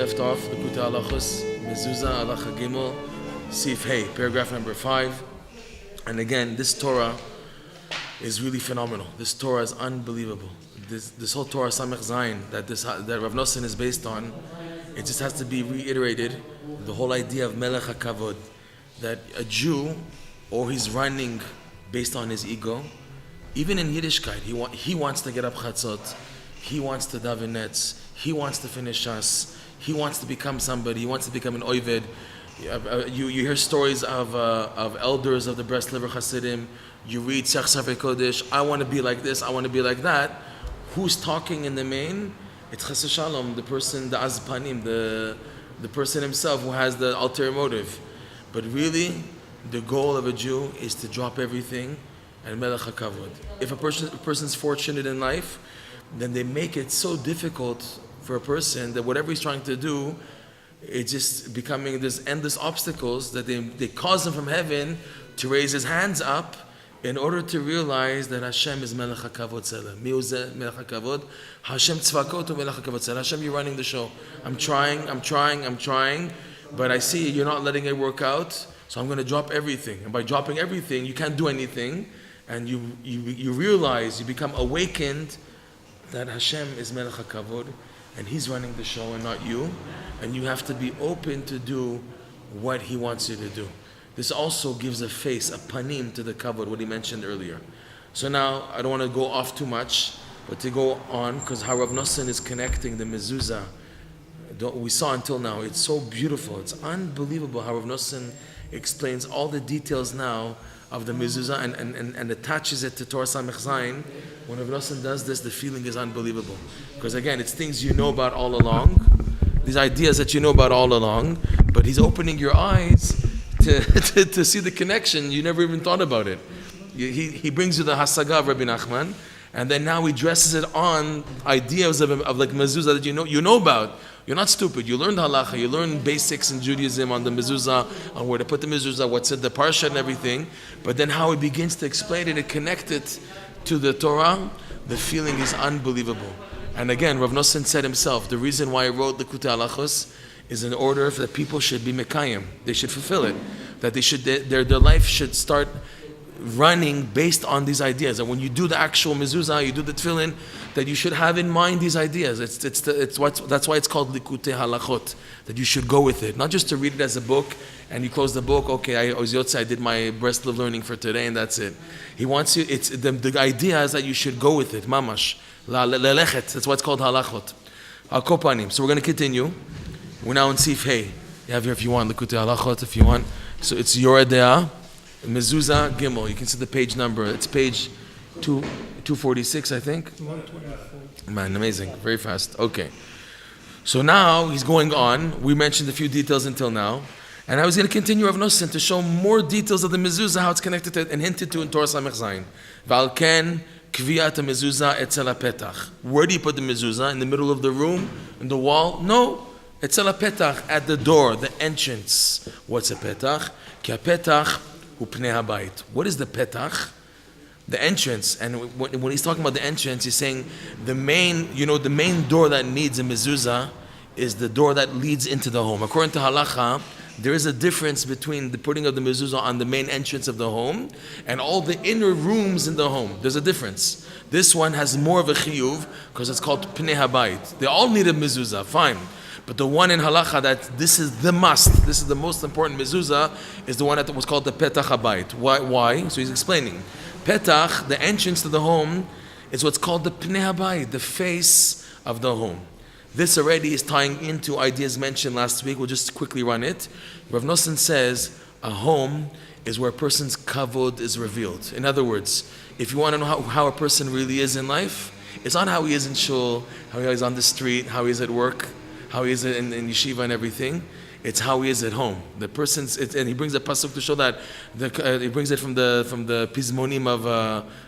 left off, Likutey Halakhot Mezuzah Halacha Gimel Sif Hey, paragraph number 5. And again, this Torah is really phenomenal. This Torah is unbelievable. This whole Torah Samech Zayin that Rav Nosson is based on, it just has to be reiterated. The whole idea of Melech HaKavod, that a Jew, or he's running based on his ego, even in Yiddishkeit, he wants to get up Chatzot, he wants to daven netz, he wants to finish Shas, he wants to become somebody, he wants to become an Oived. You hear stories of elders of the Breslov Hasidim. You read Sech Sefer Kodesh, I want to be like this, I want to be like that. Who's talking in the main? It's Chas Shalom, the person, the Azpanim, the person himself who has the ulterior motive. But really, the goal of a Jew is to drop everything and Melech HaKavod. If a person's fortunate in life, then they make it so difficult for a person that whatever he's trying to do, it's just becoming this endless obstacles that they cause him from heaven to raise his hands up in order to realize that Hashem is Melech HaKavod Tzela. Mezuzah Melech HaKavod. Hashem Tzvakot Melech HaKavod Tzela. Hashem, you're running the show. I'm trying, but I see you're not letting it work out, so I'm going to drop everything. And by dropping everything, you can't do anything, and you realize, you become awakened that Hashem is Melech HaKavod, and He's running the show and not you, and you have to be open to do what He wants you to do. This also gives a face, a panim to the kavod, what he mentioned earlier. So now, I don't want to go off too much, but to go on, because how Rav Nosson is connecting the mezuzah, we saw until now, it's so beautiful, it's unbelievable how Rav Nosson explains all the details now of the mezuzah and attaches it to Torah Samech Zayin. When Rav Nosson does this, the feeling is unbelievable. Because again, it's things you know about all along, these ideas that you know about all along, but he's opening your eyes to see the connection. You never even thought about it. He brings you the Hasaga of Rabbi Nachman, and then now he dresses it on ideas of like Mezuzah that you know about. You're not stupid. You learned halacha, you learned basics in Judaism on the Mezuzah, on where to put the Mezuzah, what's in the parsha and everything. But then how he begins to explain it and connect it to the Torah, the feeling is unbelievable. And again, Rav Nosson said himself, the reason why he wrote Likutey Halakhot is in order that people should be mekayim. They should fulfill it. That they should their life should start running based on these ideas. And when you do the actual mezuzah, you do the tefillin, that you should have in mind these ideas. That's why it's called Likutey Halakhot. That you should go with it, not just to read it as a book and you close the book. Okay, I did my Breslov learning for today, and that's it. He wants you. It's the idea is that you should go with it. Mamash lelechet. That's why it's called Halakhot. Akopanim. So we're going to continue. We're now in Sif Hey. You have here if you want Likutey Halakhot if you want. So it's Yoreh De'ah, Mezuzah Gimel. You can see the page number. It's page 246, I think. 224. Man, amazing. Very fast. Okay. So now he's going on. We mentioned a few details until now. And I was going to continue Rav Nosson to show more details of the Mezuzah, how it's connected to and hinted to in Torah Samech Zayin. Valken Kviyat Mezuzah Etzel HaPetach. Where do you put the Mezuzah? In the middle of the room? In the wall? No. Etzel HaPetach, at the door, the entrance. What's a petach? Ki HaPetach hu pnei habayit. What is the petach? The entrance. And when he's talking about the entrance, he's saying the main door that needs a mezuzah is the door that leads into the home. According to halacha, there is a difference between the putting of the mezuzah on the main entrance of the home and all the inner rooms in the home. There's a difference. This one has more of a chiyuv because it's called pnei habayit. They all need a mezuzah, fine. But the one in halacha that this is the must, this is the most important mezuzah, is the one that was called the petach habayit. Why? So he's explaining. Petach, the entrance to the home, is what's called the pnei habayit, the face of the home. This already is tying into ideas mentioned last week. We'll just quickly run it. Rav Nosson says a home is where a person's kavod is revealed. In other words, if you want to know how a person really is in life, it's not how he is in shul, how he is on the street, how he is at work, how he is in yeshiva and everything. It's how he is at home. The person's, and he brings a pasuk to show that. He brings it from the Pizmonim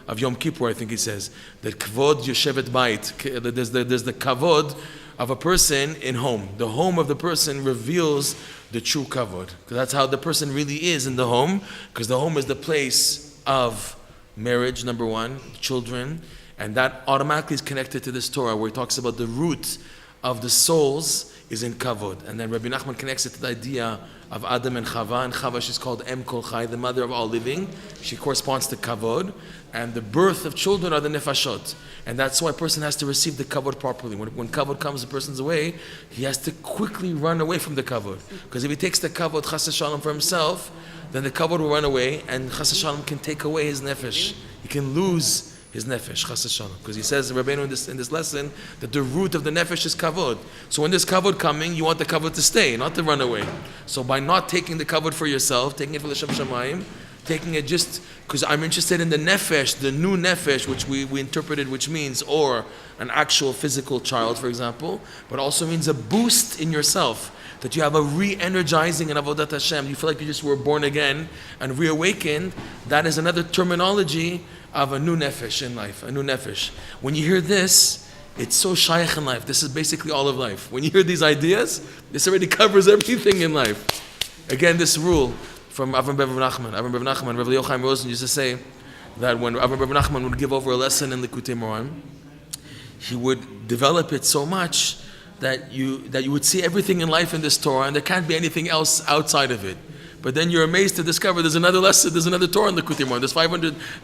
of Yom Kippur. I think he says that kavod yoshevet bayit. There's the kavod of a person in home. The home of the person reveals the true kavod, because that's how the person really is in the home. Because the home is the place of marriage, number one, children, and that automatically is connected to this Torah where he talks about the root of the souls is in kavod. And then Rabbi Nachman connects it to the idea of Adam and Chava she's called Em Kol Chai, the mother of all living. She corresponds to kavod, and the birth of children are the nefashot. And that's why a person has to receive the kavod properly. When kavod comes a person's way, he has to quickly run away from the kavod. Because if he takes the kavod chas shalom for himself, then the kavod will run away, and chas shalom can take away his nefesh. He can lose his nefesh, chas shalom. Because he says, Rabbeinu in this lesson, that the root of the nefesh is kavod. So when there's kavod coming, you want the kavod to stay, not to run away. So by not taking the kavod for yourself, taking it for the Shem Shamayim, taking it just because I'm interested in the nefesh, the new nefesh, which we interpreted, which means, or an actual physical child, for example, but also means a boost in yourself, that you have a re-energizing in Avodat Hashem. You feel like you just were born again and reawakened. That is another terminology of a new nefesh in life, a new nefesh. When you hear this, it's so shaykh in life. This is basically all of life. When you hear these ideas, this already covers everything in life. Again, this rule from Avram Bev Nachman. Avram Bev Nachman, Rav Yochaim Rosen used to say that when Avram Bev Nachman would give over a lesson in Likutey Moran, he would develop it so much that you would see everything in life in this Torah, and there can't be anything else outside of it. But then you're amazed to discover there's another lesson, there's another Torah in the Likutey Moran.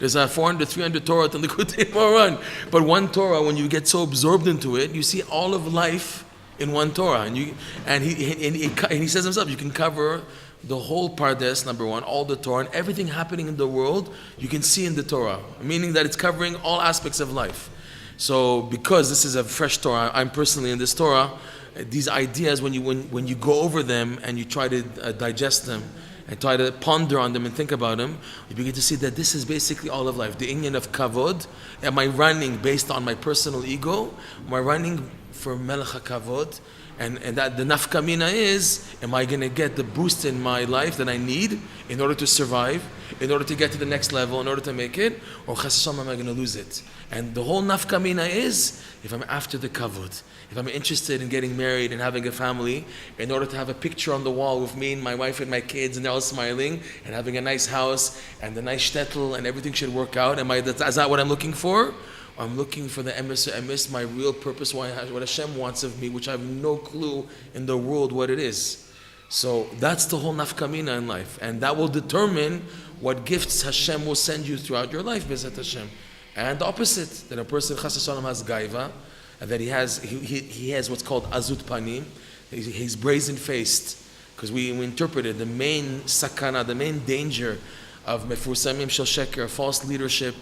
There's 400, 300 Torah in the Likutey Moran. But one Torah, when you get so absorbed into it, you see all of life in one Torah. And he says himself, you can cover the whole Pardes, number one, all the Torah, and everything happening in the world, you can see in the Torah. Meaning that it's covering all aspects of life. So because this is a fresh Torah, I'm personally in this Torah, these ideas, when you go over them and you try to digest them, and try to ponder on them and think about them, you begin to see that this is basically all of life. The inyan of kavod. Am I running based on my personal ego? Am I running for melech kavod? And that the nafkamina is, am I going to get the boost in my life that I need in order to survive, in order to get to the next level, in order to make it? Or chas v'shalom, am I going to lose it? And the whole nafkamina is, if I'm after the kavod, if I'm interested in getting married and having a family, in order to have a picture on the wall with me and my wife and my kids, and they're all smiling, and having a nice house, and the nice shtetl, and everything should work out, is that what I'm looking for? I'm looking for the emes, my real purpose, what Hashem wants of me, which I have no clue in the world what it is. So that's the whole nafkamina in life. And that will determine what gifts Hashem will send you throughout your life, Bezat Hashem. And the opposite, that a person, chas v'shalom, has gaiva, and that he has what's called azut panim. He's brazen-faced. Because we interpreted the main sakana, the main danger of mefursamim shel sheker, false leadership,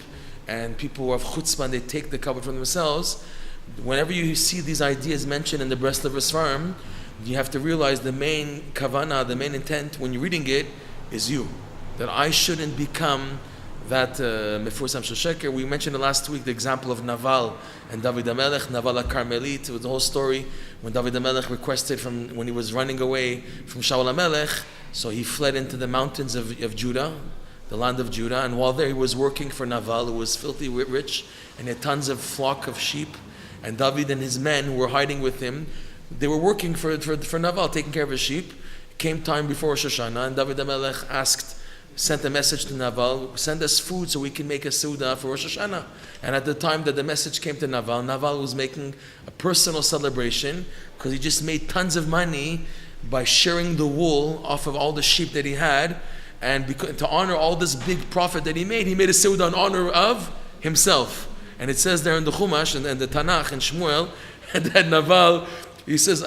and people who have chutzpah, they take the kavod from themselves. Whenever you see these ideas mentioned in the Breslov Svarim, you have to realize the main kavana, the main intent when you're reading it is you. That I shouldn't become that mefursam shel sheker. We mentioned last week the example of Naval and David HaMelech, Naval HaKarmelit. It was the whole story when David HaMelech requested when he was running away from Shaul HaMelech, so he fled into the mountains of Judah, the land of Judah, and while there he was working for Naval, who was filthy rich, and had tons of flock of sheep, and David and his men who were hiding with him, they were working for Naval, taking care of his sheep. It came time before Rosh Hashanah, and David HaMelech sent a message to Naval, send us food so we can make a Seudah for Rosh Hashanah. And at the time that the message came to Naval was making a personal celebration because he just made tons of money by sharing the wool off of all the sheep that he had. And to honor all this big profit that he made a Seudah in honor of himself. And it says there in the Chumash and the Tanakh and Shmuel, that Naval, he says,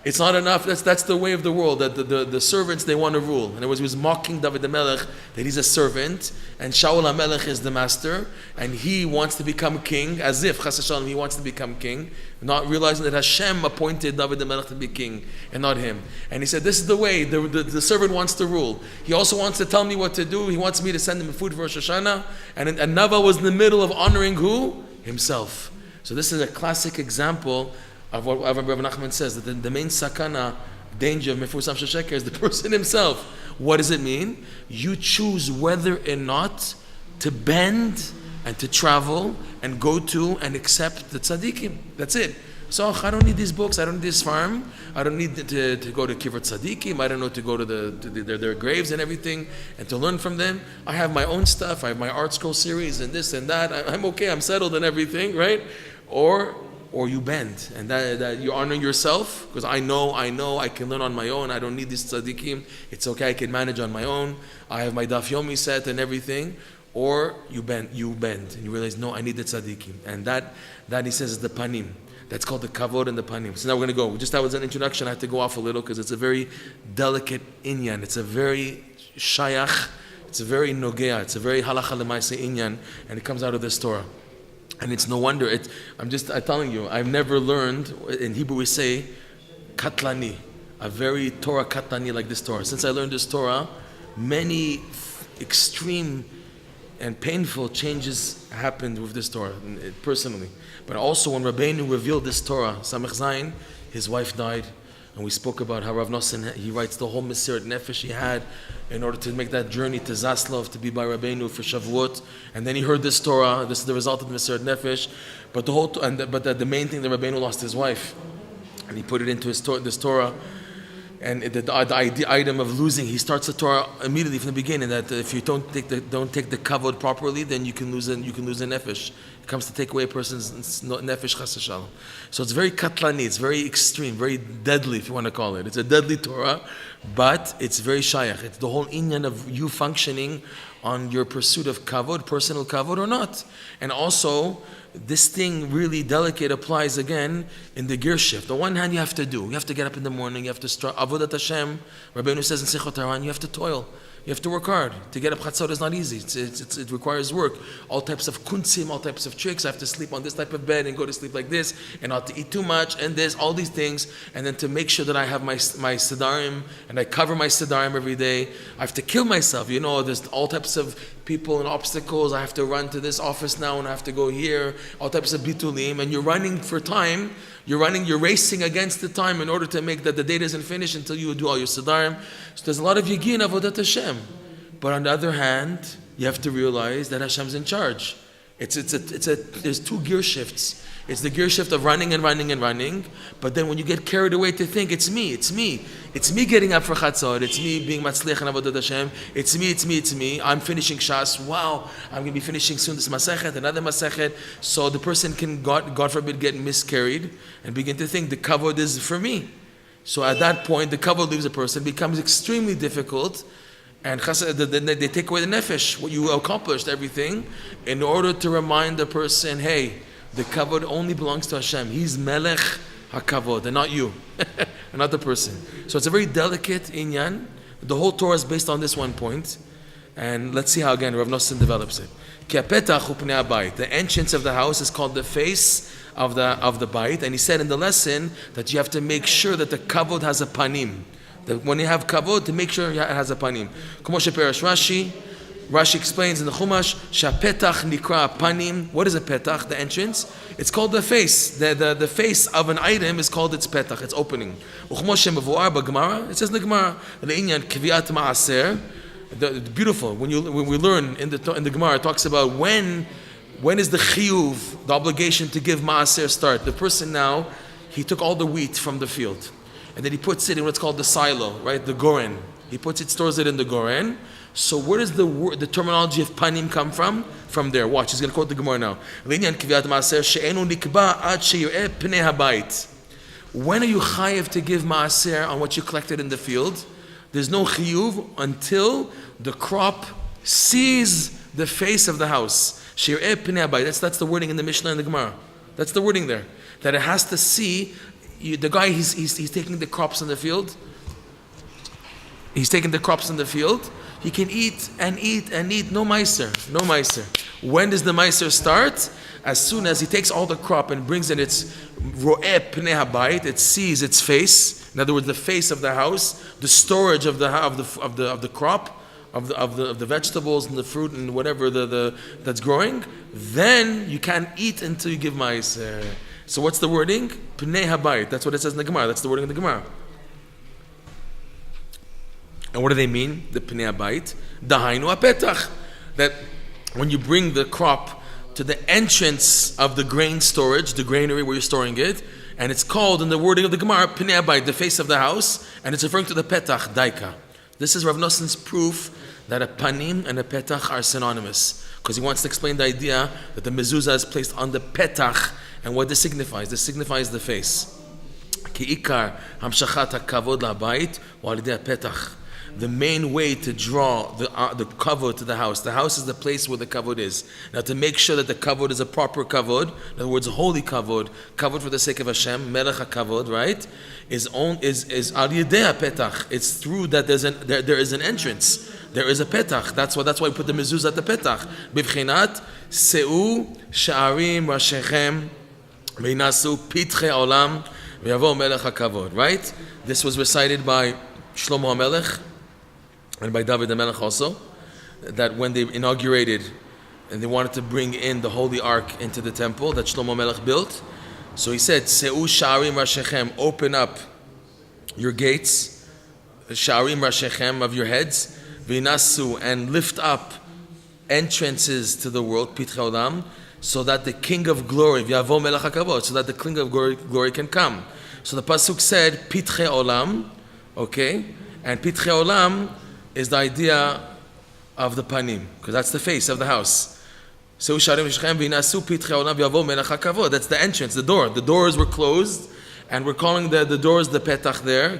it's not enough. That's the way of the world. That the servants, they want to rule. In other words, he was mocking David HaMelech that he's a servant, and Shaul HaMelech is the master, and he wants to become king, as if chas v'shalom he wants to become king, not realizing that Hashem appointed David HaMelech to be king, and not him. And he said, this is the way. The servant wants to rule. He also wants to tell me what to do. He wants me to send him food for Rosh Hashanah. And Nava was in the middle of honoring who? Himself. So this is a classic example of what Rabbi Nachman says, that the main sakana, danger of mefursam shel sheker is the person himself. What does it mean? You choose whether or not to bend and to travel and go to and accept the tzaddikim. That's it. So I don't need these books, I don't need this farm, I don't need to go to Kivrot Tzaddikim, I don't know to go to their graves and everything and to learn from them. I have my own stuff, I have my art scroll series and this and that. I'm okay, I'm settled and everything, right? Or or you bend, and that you honor yourself, because I know, I can learn on my own, I don't need these tzaddikim, it's okay, I can manage on my own, I have my daf yomi set and everything, or you bend, and you realize, no, I need the tzaddikim, and that he says is the panim. That's called the kavod and the panim. So now we're going to go. Just that was an introduction. I have to go off a little because it's a very delicate inyan. It's a very shayach. It's a very nogea. It's a very halacha lemaaseh inyan, and it comes out of this Torah. And it's no wonder. I'm telling you, I've never learned, in Hebrew we say, katlani, a very Torah katlani like this Torah. Since I learned this Torah, many extreme and painful changes happened with this Torah, personally. But also when Rabbeinu revealed this Torah, Samech Zayin, his wife died. And we spoke about how Rav Nosson, he writes the whole Mesirat Nefesh he had in order to make that journey to Breslov to be by Rabbeinu for Shavuot. And then he heard this Torah. This is the result of the Mesirat Nefesh. But the main thing, that Rabbeinu lost his wife, and he put it into this Torah. And the item of losing, he starts the Torah immediately from the beginning. That if you don't take the kavod properly, then you can lose a nefesh. It comes to take away a person's nefesh chas v'shalom. So it's very katlani, it's very extreme, very deadly, if you want to call it. It's a deadly Torah, but it's very shayach. It's the whole inyan of you functioning on your pursuit of kavod, personal kavod or not. And also, this thing really delicate applies again in the gear shift. On one hand, you have to get up in the morning, you have to start avodat Hashem. Rabbeinu says in Sichot Haran, you have to toil. You have to work hard. To get up chatzot is not easy. It requires work. All types of kuntzim, all types of tricks. I have to sleep on this type of bed and go to sleep like this, and not to eat too much, and this, all these things. And then to make sure that I have my sidarim, and I cover my sidarim every day. I have to kill myself. There's all types of people and obstacles. I have to run to this office now, and I have to go here. All types of bitulim. And you're running for time. You're racing against the time in order to make that the day doesn't finish until you do all your sidarim. So there's a lot of yigin avodat Hashem. But on the other hand, you have to realize that Hashem's in charge. There's two gear shifts. It's the gear shift of running and running and running. But then when you get carried away to think, it's me getting up for chatzot. It's me being matzliach and avodat Hashem. It's me. I'm finishing Shas. Wow, I'm going to be finishing soon this masechet, another masechet. So the person can, God forbid, get miscarried and begin to think the kavod is for me. So at that point, the kavod leaves a person, becomes extremely difficult. And they take away the nefesh, what you accomplished, everything, in order to remind the person, hey, the kavod only belongs to Hashem. He's melech hakavod, and not you, and not the person. So it's a very delicate inyan. The whole Torah is based on this one point. And let's see how, again, Rav Nosson develops it. The entrance of the house is called the face of the bait. And he said in the lesson that you have to make sure that the kavod has a panim. That when you have kavod, to make sure it has a panim. Rashi explains in the Chumash, Shapetach nikra panim. What is a petach? The entrance. It's called the face. The face of an item is called its petach, its opening. It says in the Gemara, beautiful. When we learn in the Gemara, it talks about when is the chiyuv, the obligation to give maaser start. The person now, he took all the wheat from the field, and then he puts it in what's called the silo, right? The goren. He stores it in the goren. So where does the terminology of panim come from? From there. Watch, he's going to quote the Gemara now. When are you chayiv to give maaser on what you collected in the field? There's no chiyuv until the crop sees the face of the house. That's the wording in the Mishnah and the Gemara. That's the wording there. That it has to see the guy. He's taking the crops in the field. He's taking the crops in the field. He can eat and eat and eat. No meiser. When does the meiser start? As soon as he takes all the crop and brings in its ro'eh pnei habayit, it sees its face. In other words, the face of the house, the storage of the crop, of the vegetables and the fruit and whatever that's growing. Then you can't eat until you give meiser. So what's the wording? Pnei habayit. That's what it says in the Gemara. That's the wording in the Gemara. And what do they mean? The pnei habayit, dahainu apetach. That when you bring the crop to the entrance of the grain storage, the granary where you're storing it, and it's called in the wording of the Gemara, pnei habayit, the face of the house, and it's referring to the petach, daika. This is Rav Nosson's proof that a panim and a petach are synonymous, because he wants to explain the idea that the mezuzah is placed on the petach And what this signifies? This signifies the face. כי עיקר המשכת הכבוד לבית הוא על ידי הפתח. The main way to draw the kavod to the house. The house is the place where the kavod is. Now, to make sure that the kavod is a proper kavod, in other words, a holy kavod for the sake of Hashem, melech hakavod, right? Is al yedei petach. It's through that there is an entrance. There is a petach. That's why we put the mezuzah at the petach. Bivchinat seu sha'arim rashechem veinasu pitchei olam v'yavo melech hakavod. Right? This was recited by Shlomo HaMelech and by David HaMelech also, that when they inaugurated and they wanted to bring in the Holy Ark into the temple that Shlomo HaMelech built, so he said, Seu sha'arim rashechem, open up your gates, sha'arim rashechem of your heads, v'inasu, and lift up entrances to the world, pitchei olam, so that the King of Glory, v'yavo melech hakavod, so that the King of Glory can come. So the pasuk said, pitchei olam, okay, and pitchei olam is the idea of the panim, because that's the face of the house. That's the entrance, the door. The doors were closed, and we're calling the doors the petach there.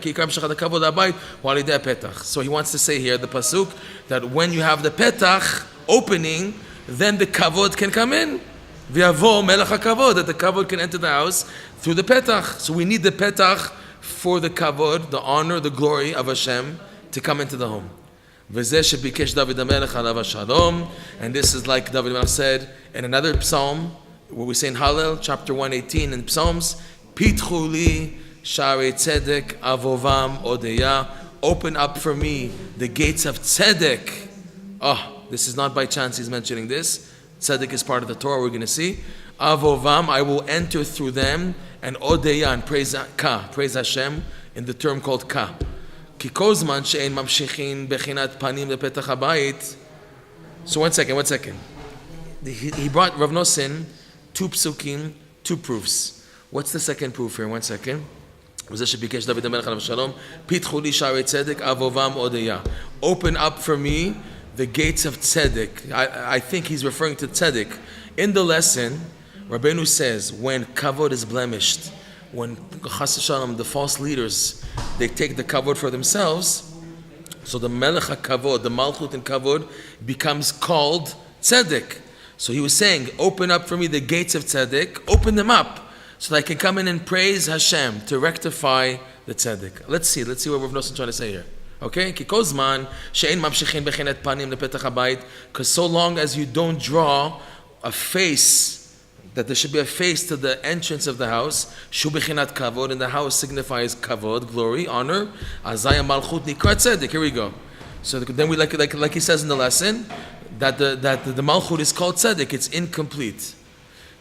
So he wants to say here, the pasuk, that when you have the petach opening, then the kavod can come in. That the kavod can enter the house through the petach. So we need the petach for the kavod, the honor, the glory of Hashem to come into the home. And this is like David HaMelech said in another psalm, where we say in Hallel, chapter 118 in Psalms, Pitchu li sharei tzedek avovam odeya, open up for me the gates of tzedek. Oh, this is not by chance he's mentioning this. Tzedek is part of the Torah, we're going to see. Avovam, I will enter through them, and odeya, and praise Hashem in the term called ka. Ki kozman she'en mamshichin bechinat panim lepetach habayit. So one second. He brought Rav Nosson 2 psukim, 2 proofs. What's the second proof here? 1 second. Open up for me the gates of tzedek. I think he's referring to tzedek. In the lesson, Rabbeinu says, when kavod is blemished, when chas v'shalom, the false leaders, they take the kavod for themselves, so the melech hakavod, the malchut in kavod, becomes called tzedek. So he was saying, open up for me the gates of tzedek, open them up, so that I can come in and praise Hashem to rectify the tzedek. Let's see what Rav Nosson is trying to say here. Okay? Because so long as you don't draw a face, that there should be a face to the entrance of the house, shu bechinat kavod, and the house signifies kavod, glory, honor. Azaya malchut nikrat tzedek. Here we go. So then we like he says in the lesson, that the malchut is called tzedek. It's incomplete.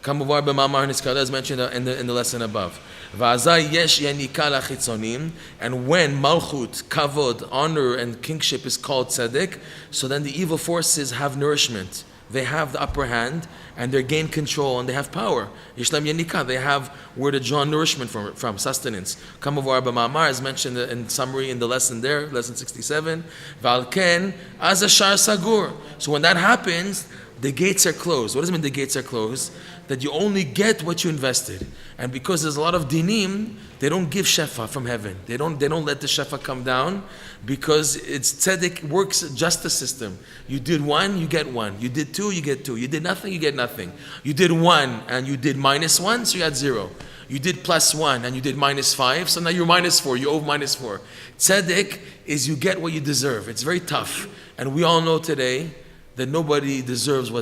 Kamuvar b'mamar niskala, as mentioned in the lesson above. V'azay yesh yanika lachitzonim, and when malchut, kavod, honor, and kingship is called tzedek, so then the evil forces have nourishment. They have the upper hand, and they gain control, and they have power. Yishlam yanika, they have where to draw nourishment from sustenance. Kamuvar b'mamar, as mentioned in summary in the lesson there, lesson 67. V'alken az hashar sagur. So when that happens, the gates are closed. What does it mean the gates are closed? That you only get what you invested. And because there's a lot of dinim, they don't give shefa from heaven. They don't let the shefa come down, because it's tzedek works justice system. You did 1, you get 1. You did 2, you get 2. You did nothing, you get nothing. You did 1 and you did -1, so you had 0. You did +1 and you did -5, so now you're -4. You owe -4. Tzedek is you get what you deserve. It's very tough. And we all know today that nobody deserves we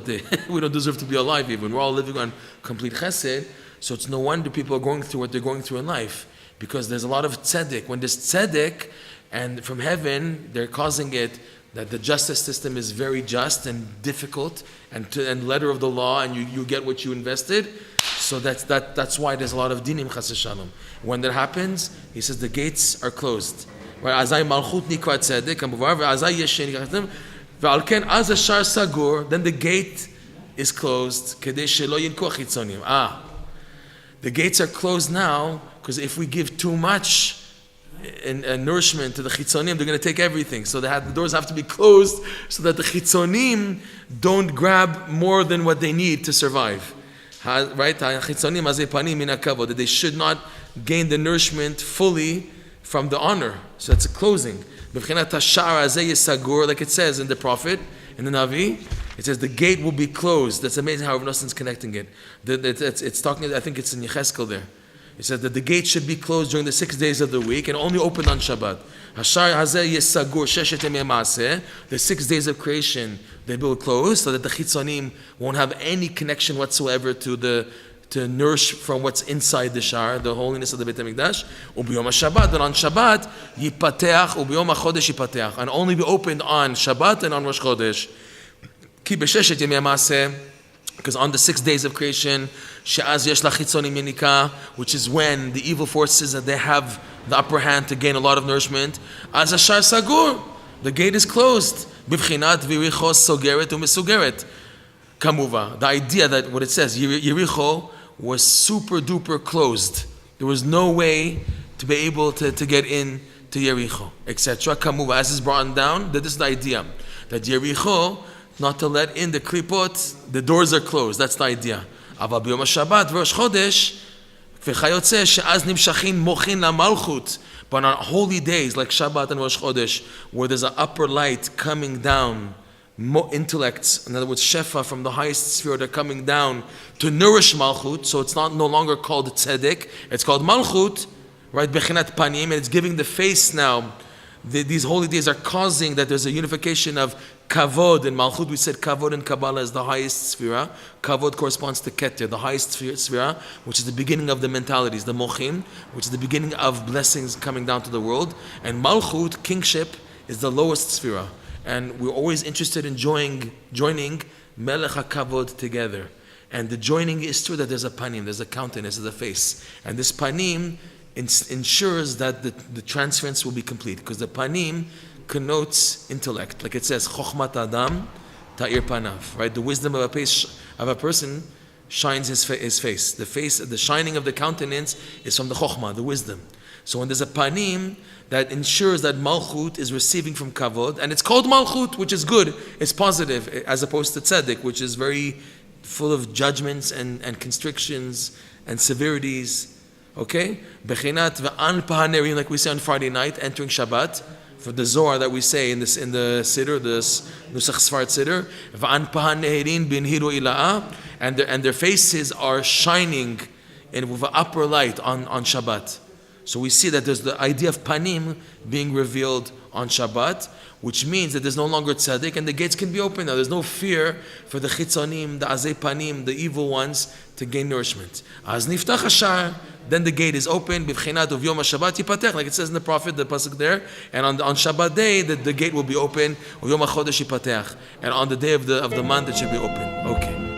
don't deserve to be alive even. We're all living on complete chesed, so it's no wonder people are going through what they're going through in life, because there's a lot of tzedek. When there's tzedek, and from heaven, they're causing it that the justice system is very just and difficult, and letter of the law, and you get what you invested. So that's why there's a lot of dinim chas v'shalom. When that happens, he says the gates are closed. Right? Azay malchut nikra tzedek, azay yeshen nikra. Then the gate is closed. The gates are closed now, because if we give too much in nourishment to the chitzonim, they're going to take everything. So the doors have to be closed, so that the chitzonim don't grab more than what they need to survive. Right? That they should not gain the nourishment fully from the honor. So that's a closing. Like it says in the prophet, in the Navi, it says the gate will be closed. That's amazing how Rav Noson's connecting it. It's talking, I think it's in Yecheskel there. It says that the gate should be closed during the 6 days of the week and only opened on Shabbat. The 6 days of creation, they will close so that the chitzonim won't have any connection whatsoever to nourish from what's inside the shar, the holiness of the Beit HaMikdash. Ubiyom HaShabbat, and on Shabbat, yipateach, ubiyom HaChodesh yipateach, and only be opened on Shabbat and on Rosh Chodesh. Ki b'sheshet yemei ha'maseh, because on the 6 days of creation, she'az yesh lachitzonim yenika, which is when the evil forces that they have the upper hand to gain a lot of nourishment. Az hashar sagur, the gate is closed. Bivchinat v'Yericho sogeret u'mesugeret. Kamuva, the idea that what it says, Yericho was super duper closed. There was no way to be able to get in to Yericho, etc. Kamuva, as is brought down, that is the idea that Yericho, not to let in the klipot, the doors are closed. That's the idea. Aval b'yom HaShabbat Rosh Chodesh v'chayotze she'az nimshachin mochin lamalchut. But on holy days like Shabbat and Rosh Chodesh, where there's an upper light coming down, intellects, in other words, shefa from the highest sphere, they're coming down to nourish malchut. So it's no longer called tzedek; it's called malchut, right? Bechinat panim, and it's giving the face now. These holy days are causing that there's a unification of kavod and malchut. We said kavod in Kabbalah is the highest sphera. Kavod corresponds to keter, the highest sphera, which is the beginning of the mentalities, the mochim, which is the beginning of blessings coming down to the world. And malchut, kingship, is the lowest sphera. And we're always interested in joining melech hakavod together. And the joining is true that there's a panim, there's a countenance, there's a face. And this panim ensures that the transference will be complete, because the panim connotes intellect, like it says chokhmat adam ta'ir panav, right? The wisdom of a person shines his face. The shining of the countenance is from the chokhmah, the wisdom. So when there's a panim that ensures that malchut is receiving from kavod, and it's called malchut, which is good, it's positive, as opposed to tzedek, which is very full of judgments and constrictions and severities. Okay? Bechinat v'an pahanerim, like we say on Friday night, entering Shabbat, for the Zohar that we say in the Siddur, the Nusach Sfard Siddur, v'an pahanerim bin hiru ila'a, and their faces are shining with an upper light on Shabbat. So we see that there's the idea of panim being revealed on Shabbat, which means that there's no longer tzaddik and the gates can be opened now. There's no fear for the chitzonim, the azei panim, the evil ones, to gain nourishment. Az niftach hashar, then the gate is open, b'vchinat of yom HaShabbat yipatech, like it says in the prophet, the pasuk there, and on Shabbat day, the gate will be open, of yom HaChodesh yipatech, and on the day of the month it should be open. Okay.